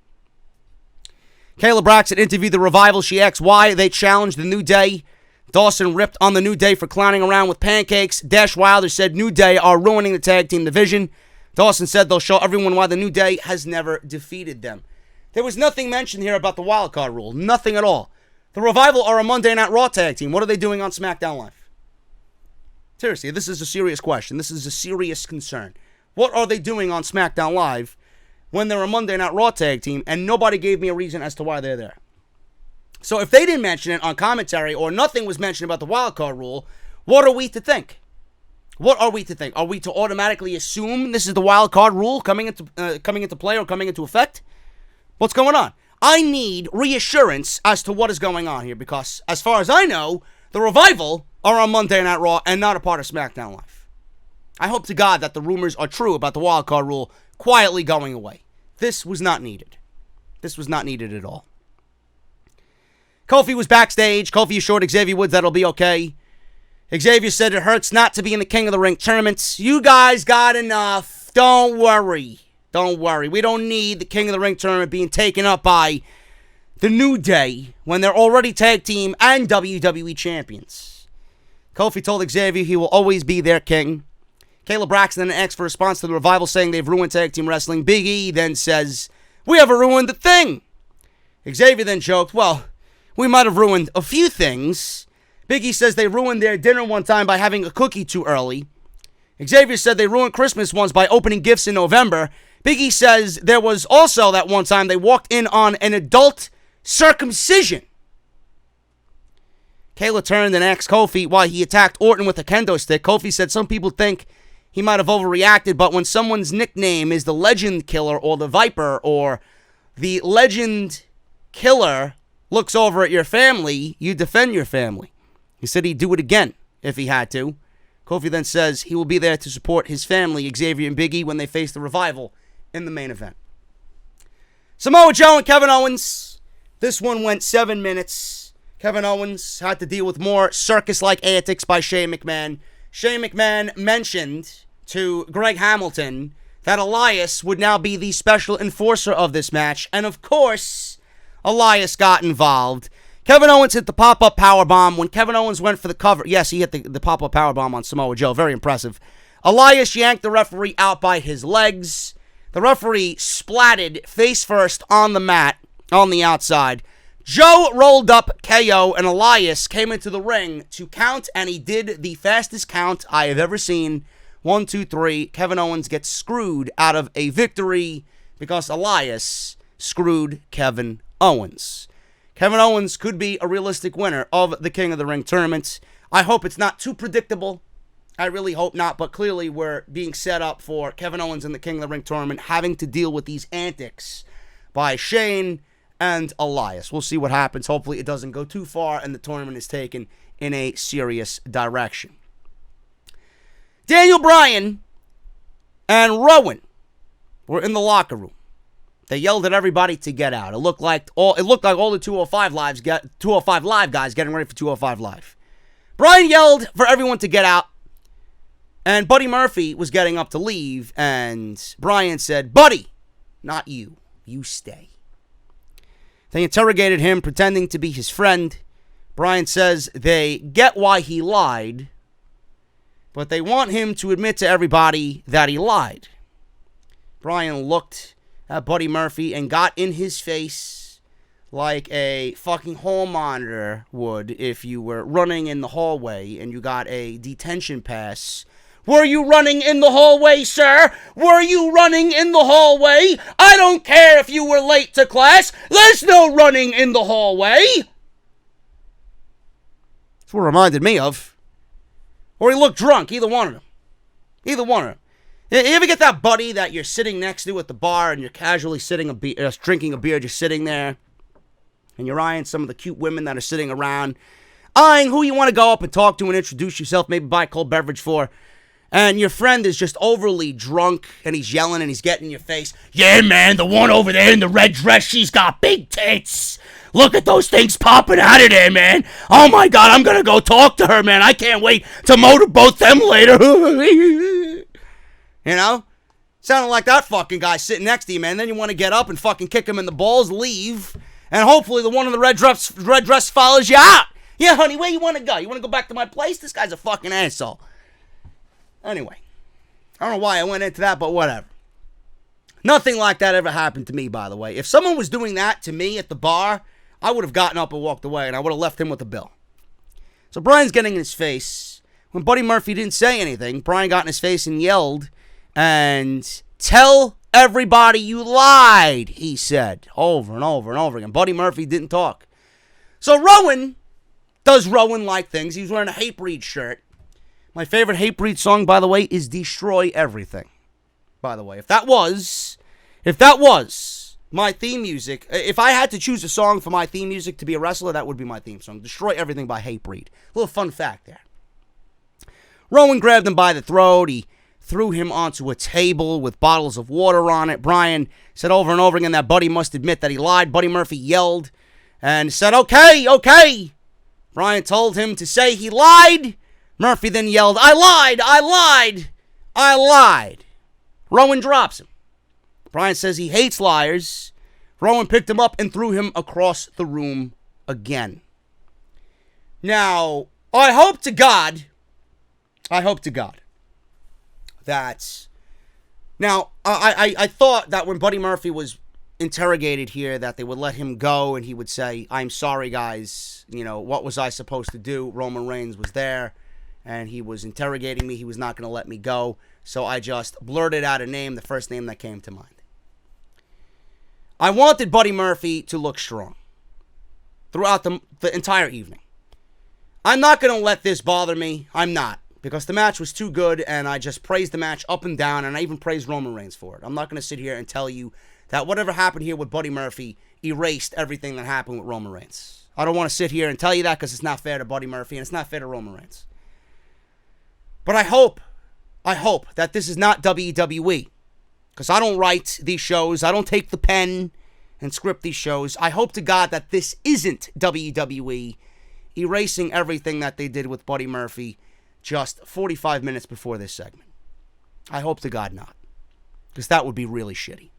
Kayla Braxton interviewed the Revival. She asked why they challenged the New Day. Dawson ripped on the New Day for clowning around with pancakes. Dash Wilder said New Day are ruining the tag team division. Dawson said they'll show everyone why the New Day has never defeated them. There was nothing mentioned here about the wildcard rule. Nothing at all. The Revival are a Monday Night Raw tag team. What are they doing on SmackDown Live? Seriously, this is a serious question. This is a serious concern. What are they doing on SmackDown Live when they're a Monday Night Raw tag team and nobody gave me a reason as to why they're there? So if they didn't mention it on commentary or nothing was mentioned about the wildcard rule, what are we to think? What are we to think? Are we to automatically assume this is the wildcard rule coming into play or coming into effect? What's going on? I need reassurance as to what is going on here because, as far as I know, the Revival are on Monday Night Raw and not a part of SmackDown Live. I hope to God that the rumors are true about the wildcard rule quietly going away. This was not needed. This was not needed at all. Kofi was backstage. Kofi assured Xavier Woods that'll be okay. Xavier said it hurts not to be in the King of the Ring tournaments. You guys got enough. Don't worry. Don't worry. We don't need the King of the Ring tournament being taken up by the New Day when they're already tag team and WWE champions. Kofi told Xavier he will always be their king. Kayla Braxton then asked for a response to the Revival saying they've ruined tag team wrestling. Big E then says, we haven't ruined the thing. Xavier then joked, well, we might have ruined a few things. Big E says they ruined their dinner one time by having a cookie too early. Xavier said they ruined Christmas once by opening gifts in November. Big E says there was also that one time they walked in on an adult circumcision. Kayla turned and asked Kofi why he attacked Orton with a kendo stick. Kofi said some people think he might have overreacted, but when someone's nickname is the Legend Killer or the Viper or the Legend Killer looks over at your family, you defend your family. He said he'd do it again if he had to. Kofi then says he will be there to support his family, Xavier and Big E, when they face the Revival in the main event. Samoa Joe and Kevin Owens. This one went 7 minutes. Kevin Owens had to deal with more circus-like antics by Shane McMahon. Shane McMahon mentioned to Greg Hamilton that Elias would now be the special enforcer of this match. And of course, Elias got involved. Kevin Owens hit the pop-up powerbomb. When Kevin Owens went for the cover, yes, he hit the pop-up powerbomb on Samoa Joe. Very impressive. Elias yanked the referee out by his legs. The referee splatted face first on the mat on the outside. Joe rolled up KO, and Elias came into the ring to count, and he did the fastest count I have ever seen. 1, 2, 3. Kevin Owens gets screwed out of a victory because Elias screwed Kevin Owens. Kevin Owens could be a realistic winner of the King of the Ring tournament. I hope it's not too predictable. I really hope not, but clearly we're being set up for Kevin Owens in the King of the Ring tournament having to deal with these antics by Shane and Elias. We'll see what happens. Hopefully it doesn't go too far and the tournament is taken in a serious direction. Daniel Bryan and Rowan were in the locker room. They yelled at everybody to get out. It looked like all the 205 Live guys getting ready for 205 Live. Bryan yelled for everyone to get out, and Buddy Murphy was getting up to leave, and Bryan said, "Buddy, not you. You stay." They interrogated him, pretending to be his friend. Bryan says they get why he lied, but they want him to admit to everybody that he lied. Bryan looked at Buddy Murphy and got in his face like a fucking hall monitor would if you were running in the hallway and you got a detention pass. Were you running in the hallway, sir? Were you running in the hallway? I don't care if you were late to class. There's no running in the hallway. That's what it reminded me of. Or he looked drunk. Either one of them. Either one of them. You ever get that buddy that you're sitting next to at the bar and you're casually drinking a beer, just sitting there, and you're eyeing some of the cute women that are sitting around, eyeing who you want to go up and talk to and introduce yourself, maybe buy a cold beverage for, and your friend is just overly drunk and he's yelling and he's getting in your face. "Yeah, man, the one over there in the red dress, she's got big tits. Look at those things popping out of there, man. Oh my God, I'm going to go talk to her, man. I can't wait to motorboat them later." You know? Sounding like that fucking guy sitting next to you, man. Then you want to get up and fucking kick him in the balls, leave, and hopefully the one in the red dress follows you out. "Yeah, honey, where you want to go? You want to go back to my place? This guy's a fucking asshole." Anyway, I don't know why I went into that, but whatever. Nothing like that ever happened to me, by the way. If someone was doing that to me at the bar, I would have gotten up and walked away, and I would have left him with the bill. So Bryan's getting in his face. When Buddy Murphy didn't say anything, Bryan got in his face and yelled, and "Tell everybody you lied," he said over and over and over again. Buddy Murphy didn't talk. So Rowan does Rowan-like things. He's wearing a Hatebreed shirt. My favorite Hatebreed song, by the way, is "Destroy Everything." By the way, if that was my theme music, if I had to choose a song for my theme music to be a wrestler, that would be my theme song. "Destroy Everything" by Hatebreed. A little fun fact there. Rowan grabbed him by the throat. He threw him onto a table with bottles of water on it. Bryan said over and over again that Buddy must admit that he lied. Buddy Murphy yelled and said, Okay. Bryan told him to say he lied. Murphy then yelled, I lied. Rowan drops him. Bryan says he hates liars. Rowan picked him up and threw him across the room again. Now, I hope to God that... Now, I thought that when Buddy Murphy was interrogated here that they would let him go and he would say, "I'm sorry, guys. You know, what was I supposed to do? Roman Reigns was there and he was interrogating me. He was not going to let me go. So I just blurted out a name, the first name that came to mind." I wanted Buddy Murphy to look strong throughout the entire evening. I'm not going to let this bother me. I'm not. Because the match was too good, and I just praised the match up and down, and I even praised Roman Reigns for it. I'm not going to sit here and tell you that whatever happened here with Buddy Murphy erased everything that happened with Roman Reigns. I don't want to sit here and tell you that because it's not fair to Buddy Murphy, and it's not fair to Roman Reigns. But I hope that this is not WWE. Because I don't write these shows. I don't take the pen and script these shows. I hope to God that this isn't WWE erasing everything that they did with Buddy Murphy just 45 minutes before this segment. I hope to God not. Because that would be really shitty.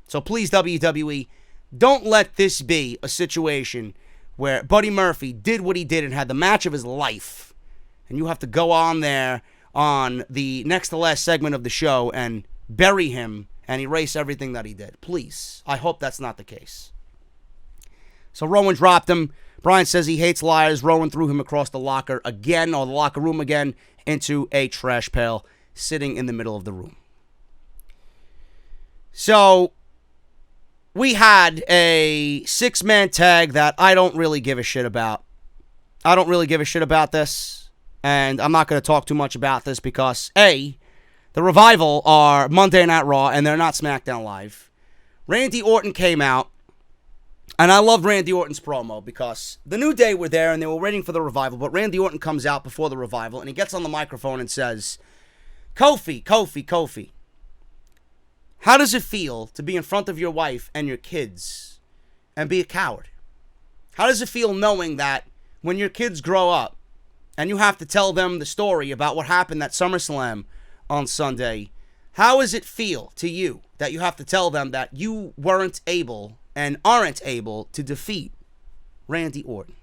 So please, WWE, don't let this be a situation where Buddy Murphy did what he did and had the match of his life. And you have to go on there on the next to last segment of the show and bury him and erase everything that he did. Please. I hope that's not the case. So Rowan dropped him. Bryan says he hates liars. Rowan threw him across the locker room again, into a trash pail sitting in the middle of the room. So we had a 6-man tag that I don't really give a shit about. I don't really give a shit about this, and I'm not going to talk too much about this because, A, the Revival are Monday Night Raw, and they're not SmackDown Live. Randy Orton came out And I love Randy Orton's promo because the New Day were there and they were waiting for the revival, but Randy Orton comes out before the revival and he gets on the microphone and says, Kofi, how does it feel to be in front of your wife and your kids and be a coward? How does it feel knowing that when your kids grow up and you have to tell them the story about what happened at SummerSlam on Sunday, how does it feel to you that you have to tell them that you weren't able and aren't able to defeat Randy Orton?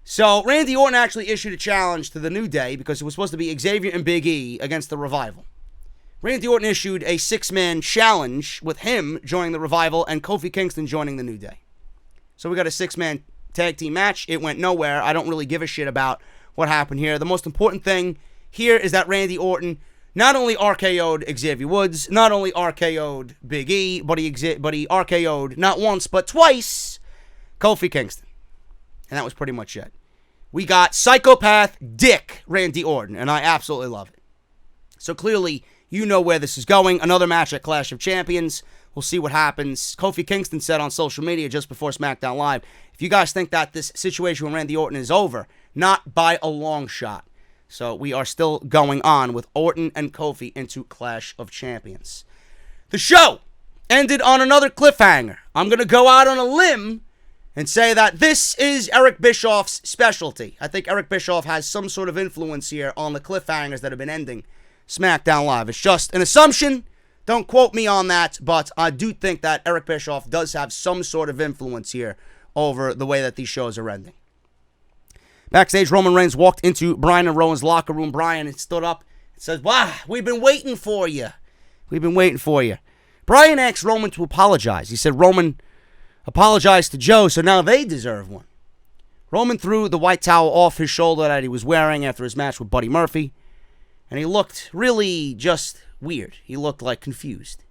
So Randy Orton actually issued a challenge to the New Day because it was supposed to be Xavier and Big E against the Revival. Randy Orton issued a 6-man challenge with him joining the Revival and Kofi Kingston joining the New Day. So we got a 6-man tag team match. It went nowhere. I don't really give a shit about what happened here. The most important thing here is that Randy Orton not only RKO'd Xavier Woods, not only RKO'd Big E, but he RKO'd not once, but twice Kofi Kingston. And that was pretty much it. We got psychopath dick Randy Orton, and I absolutely love it. So clearly, you know where this is going. Another match at Clash of Champions. We'll see what happens. Kofi Kingston said on social media just before SmackDown Live, if you guys think that this situation with Randy Orton is over, not by a long shot. So we are still going on with Orton and Kofi into Clash of Champions. The show ended on another cliffhanger. I'm going to go out on a limb and say that this is Eric Bischoff's specialty. I think Eric Bischoff has some sort of influence here on the cliffhangers that have been ending SmackDown Live. It's just an assumption. Don't quote me on that, but I do think that Eric Bischoff does have some sort of influence here over the way that these shows are ending. Backstage, Roman Reigns walked into Bryan and Rowan's locker room. Bryan stood up and said, "Wow, we've been waiting for you. We've been waiting for you." Bryan asked Roman to apologize. He said Roman apologized to Joe, so now they deserve one. Roman threw the white towel off his shoulder that he was wearing after his match with Buddy Murphy, and he looked really just weird. He looked like confused.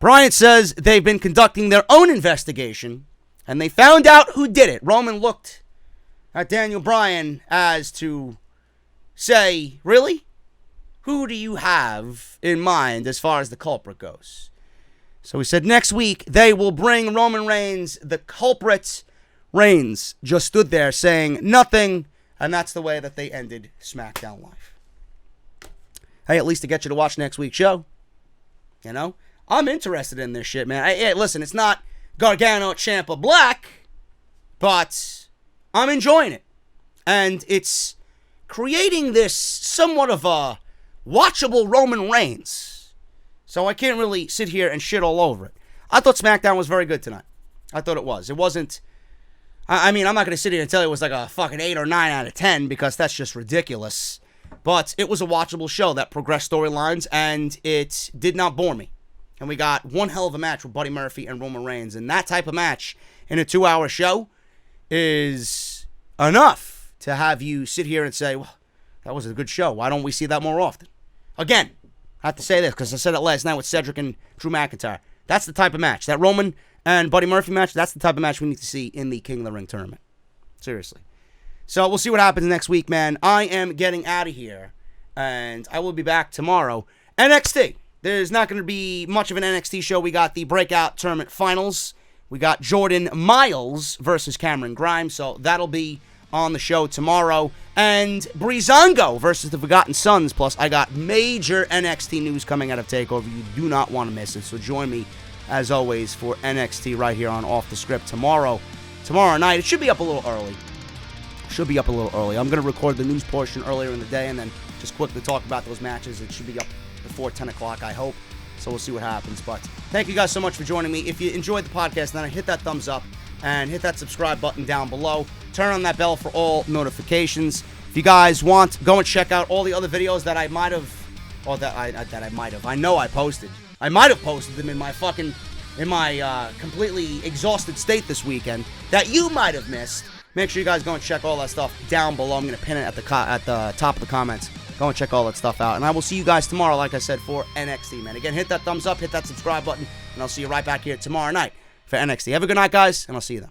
Bryan says they've been conducting their own investigation, and they found out who did it. Roman looked at Daniel Bryan as to say, really? Who do you have in mind as far as the culprit goes? So he said next week they will bring Roman Reigns the culprit. Reigns just stood there saying nothing, and that's the way that they ended SmackDown Live. Hey, at least to get you to watch next week's show. You know? I'm interested in this shit, man. Hey, listen, it's not Gargano, Ciampa, Black, but I'm enjoying it. And it's creating this somewhat of a watchable Roman Reigns. So I can't really sit here and shit all over it. I thought SmackDown was very good tonight. I thought it was. It wasn't... I mean, I'm not going to sit here and tell you it was like a fucking 8 or 9 out of 10 because that's just ridiculous. But it was a watchable show that progressed storylines and it did not bore me. And we got one hell of a match with Buddy Murphy and Roman Reigns. And that type of match in a 2-hour show is enough to have you sit here and say, well, that was a good show. Why don't we see that more often? Again, I have to say this because I said it last night with Cedric and Drew McIntyre. That's the type of match. That Roman and Buddy Murphy match, that's the type of match we need to see in the King of the Ring tournament. Seriously. So we'll see what happens next week, man. I am getting out of here, and I will be back tomorrow. NXT. There's not going to be much of an NXT show. We got the Breakout Tournament Finals. We got Jordan Miles versus Cameron Grimes, so that'll be on the show tomorrow. And Breezango versus the Forgotten Sons. Plus, I got major NXT news coming out of TakeOver. You do not want to miss it, so join me, as always, for NXT right here on Off the Script tomorrow night. It should be up a little early. I'm going to record the news portion earlier in the day and then just quickly talk about those matches. It should be up before 10 o'clock, I hope. So we'll see what happens. But thank you guys so much for joining me. If you enjoyed the podcast, then hit that thumbs up and hit that subscribe button down below. Turn on that bell for all notifications. If you guys want, go and check out all the other videos that I might have, or that I might have. I know I posted. I might have posted them in my completely exhausted state this weekend that you might have missed. Make sure you guys go and check all that stuff down below. I'm going to pin it at the top of the comments. Go and check all that stuff out. And I will see you guys tomorrow, like I said, for NXT, man. Again, hit that thumbs up, hit that subscribe button, and I'll see you right back here tomorrow night for NXT. Have a good night, guys, and I'll see you then.